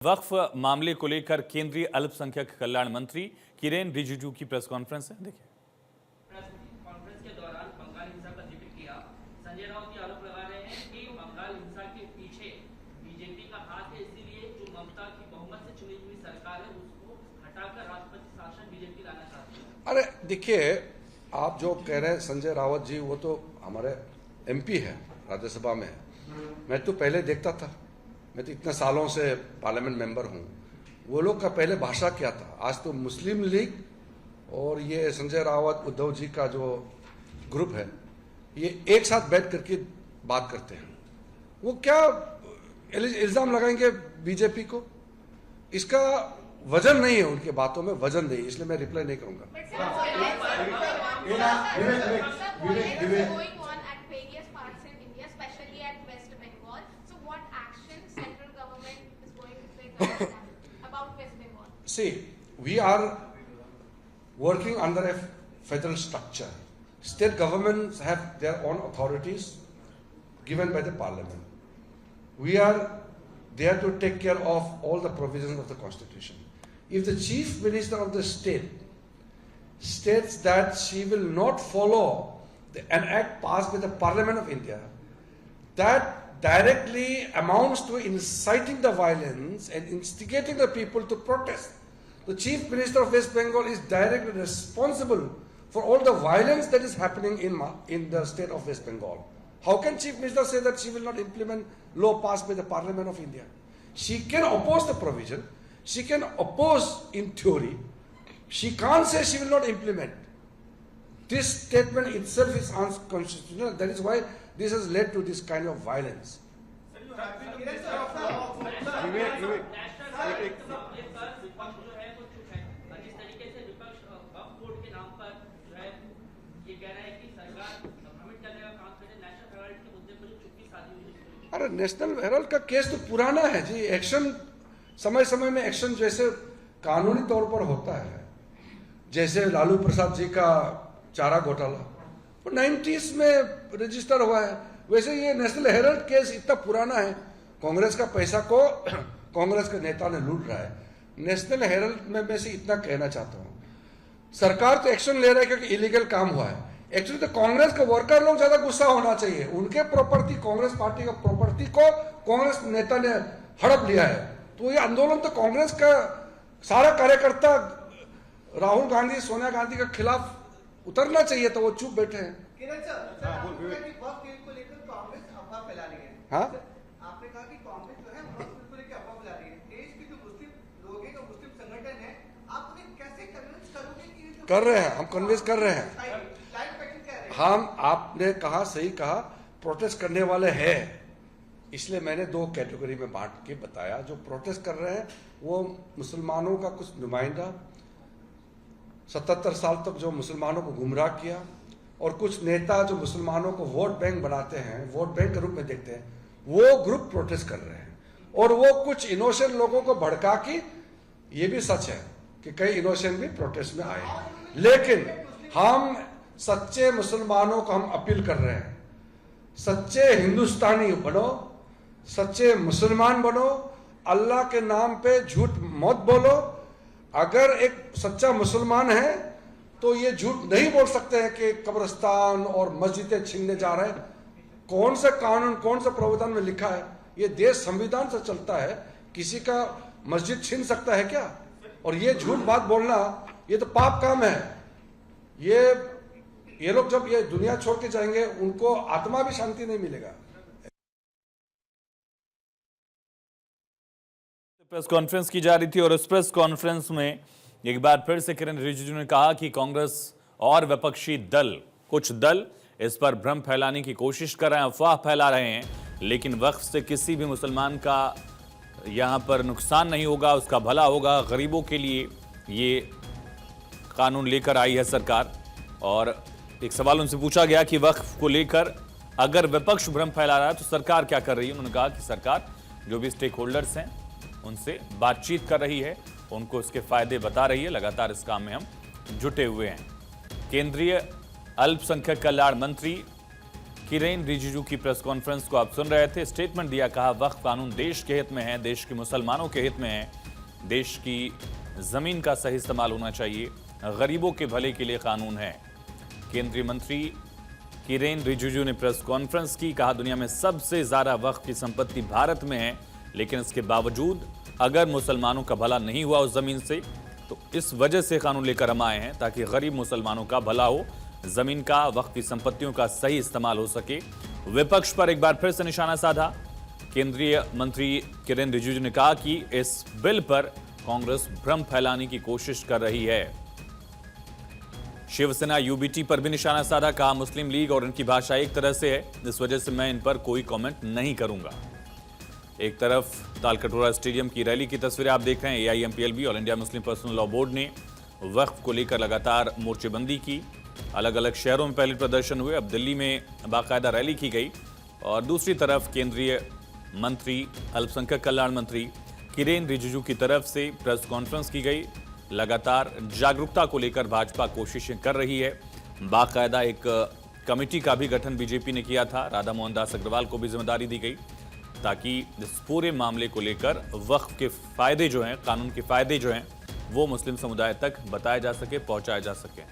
वक्फ मामले को लेकर केंद्रीय अल्पसंख्यक कल्याण मंत्री किरेन रिजिजू की प्रेस कॉन्फ्रेंस है। देखिए, प्रेस कॉन्फ्रेंस के दौरान बंगाल हिंसा का जिक्र किया। संजय राउत ये आरोप लगा रहे हैं कि बंगाल हिंसा के पीछे बीजेपी का हाथ है, इसीलिए जो ममता की बहुमत से चुनी हुई सरकार है उसको हटाकर राष्ट्रपति शासन बीजेपी लाना चाहती है। अरे देखिए, आप जो कह रहे हैं संजय रावत जी, वो तो हमारे एमपी है, राज्यसभा में है। मैं तो पहले देखता था, मैं तो इतने सालों से पार्लियामेंट मेंबर हूँ। वो लोग का पहले भाषा क्या था, आज तो मुस्लिम लीग और ये संजय रावत उद्धव जी का जो ग्रुप है, ये एक साथ बैठ करके बात करते हैं। वो क्या इल्जाम लगाएंगे बीजेपी को? इसका वजन नहीं है, उनके बातों में वजन नहीं, इसलिए मैं रिप्लाई नहीं करूंगा। See, we are working under a federal structure. State governments have their own authorities given by the parliament. We are there to take care of all the provisions of the constitution. If the chief minister of the state states that she will not follow an act passed by the Parliament of India, that directly amounts to inciting the violence and instigating the people to protest. The Chief Minister of West Bengal is directly responsible for all the violence that is happening in the state of West Bengal. How can Chief Minister say that she will not implement law passed by the Parliament of India? She can oppose the provision, she can oppose in theory, she can't say she will not implement. This statement itself is unconstitutional. That is why this has led to this kind of violence. अरे national Herald का case तो पुराना है जी। Action समय समय में action जैसे कानूनी तौर पर होता है, जैसे लालू प्रसाद जी का चारा घोटाला वो 90s में रजिस्टर हुआ है, वैसे ये नेशनल हेराल्ड केस इतना पुराना है। कांग्रेस का पैसा को कांग्रेस के नेता ने लूट रहा है। नेशनल हेराल्ड में मैं से इतना कहना चाहता हूँ, सरकार तो एक्शन ले रहा है क्योंकि इलीगल काम हुआ है। एक्चुअली तो कांग्रेस के वर्कर लोग ज्यादा गुस्सा होना चाहिए, उनके प्रॉपर्टी, कांग्रेस पार्टी का प्रॉपर्टी को कांग्रेस नेता ने हड़प लिया है। तो ये आंदोलन तो कांग्रेस का सारा कार्यकर्ता राहुल गांधी, सोनिया गांधी के खिलाफ उतरना चाहिए, तो वो चुप बैठे हैं। हाँ, आपने कहा कि कांग्रेस जो है वक्फ को लेकर अफवाह फैला रही है। देश के जो मुस्लिम लोग हैं, जो मुस्लिम संगठन है, आप उन्हें कैसे कन्विंस करोगे कि कर रहे हैं, हम कन्विंस कर रहे हैं। हम, आपने कहा, सही कहा, प्रोटेस्ट करने वाले हैं, इसलिए मैंने दो कैटेगरी में बांट के बताया। जो प्रोटेस्ट कर रहे हैं वो मुसलमानों का कुछ नुमाइंदा, 77 साल तक जो मुसलमानों को गुमराह किया, और कुछ नेता जो मुसलमानों को वोट बैंक बनाते हैं, वोट बैंक के रूप में देखते हैं, वो ग्रुप प्रोटेस्ट कर रहे हैं। और वो कुछ इनोसेंट लोगों को भड़का के, ये भी सच है कि कई इनोसेंट भी प्रोटेस्ट में आए, लेकिन हम सच्चे मुसलमानों को हम अपील कर रहे हैं, सच्चे हिंदुस्तानी बनो, सच्चे मुसलमान बनो, अल्लाह के नाम पे झूठ मत बोलो। अगर एक सच्चा मुसलमान है तो ये झूठ नहीं बोल सकते हैं कि कब्रिस्तान और मस्जिदें छीनने जा रहे हैं। कौन सा कानून, कौन सा प्रावधान में लिखा है? ये देश संविधान से चलता है, किसी का मस्जिद छीन सकता है क्या? और ये झूठ बात बोलना, ये तो पाप काम है। ये लोग जब ये दुनिया छोड़ के जाएंगे, उनको आत्मा भी शांति नहीं मिलेगा। प्रेस कॉन्फ्रेंस की जा रही थी और उस प्रेस कॉन्फ्रेंस में एक बार फिर से किरेन रिजिजू ने कहा कि कांग्रेस और विपक्षी दल, कुछ दल इस पर भ्रम फैलाने की कोशिश कर रहे हैं, अफवाह फैला रहे हैं, लेकिन वक्फ से किसी भी मुसलमान का यहां पर नुकसान नहीं होगा, उसका भला होगा। गरीबों के लिए ये कानून लेकर आई है सरकार। और एक सवाल उनसे पूछा गया कि वक्फ को लेकर अगर विपक्ष भ्रम फैला रहा है तो सरकार क्या कर रही है। उन्होंने कहा कि सरकार जो भी स्टेक होल्डर्स हैं उनसे बातचीत कर रही है, उनको इसके फायदे बता रही है, लगातार इस काम में हम जुटे हुए हैं। केंद्रीय अल्पसंख्यक कल्याण मंत्री किरेन रिजिजू की प्रेस कॉन्फ्रेंस को आप सुन रहे थे। स्टेटमेंट दिया, कहा वक्फ कानून देश के हित में है, देश के मुसलमानों के हित में है, देश की जमीन का सही इस्तेमाल होना चाहिए, गरीबों के भले के लिए कानून है। केंद्रीय मंत्री किरेन रिजिजू ने प्रेस कॉन्फ्रेंस की, कहा दुनिया में सबसे ज्यादा वक्फ की संपत्ति भारत में है, लेकिन इसके बावजूद अगर मुसलमानों का भला नहीं हुआ उस जमीन से तो इस वजह से कानून लेकर हम आए हैं ताकि गरीब मुसलमानों का भला हो, जमीन का, वक्फ की संपत्तियों का सही इस्तेमाल हो सके। विपक्ष पर एक बार फिर से निशाना साधा। केंद्रीय मंत्री किरेन रिजिजू ने कहा कि इस बिल पर कांग्रेस भ्रम फैलाने की कोशिश कर रही है। शिवसेना यूबीटी पर भी निशाना साधा, कहा मुस्लिम लीग और इनकी भाषा एक तरह से है, इस वजह से मैं इन पर कोई कमेंट नहीं करूंगा। एक तरफ तालकटोरा स्टेडियम की रैली की तस्वीरें आप देख रहे हैं। एआईएमपीएलबी और India Muslim personal law board ने वक्फ को लेकर लगातार मोर्चेबंदी की। अलग अलग शहरों में पहले प्रदर्शन हुए, अब दिल्ली में बाकायदा रैली की गई। और दूसरी तरफ केंद्रीय मंत्री, अल्पसंख्यक कल्याण मंत्री किरेन रिजिजू की तरफ से प्रेस कॉन्फ्रेंस की गई। लगातार जागरूकता को लेकर भाजपा कोशिशें कर रही है। बाकायदा एक कमेटी का भी गठन बीजेपी ने किया था, राधा मोहन दास अग्रवाल को भी जिम्मेदारी दी गई ताकि इस पूरे मामले को लेकर वक्फ के फायदे जो हैं, कानून के फायदे जो हैं, वो मुस्लिम समुदाय तक बताए जा सके, पहुंचाए जा सके।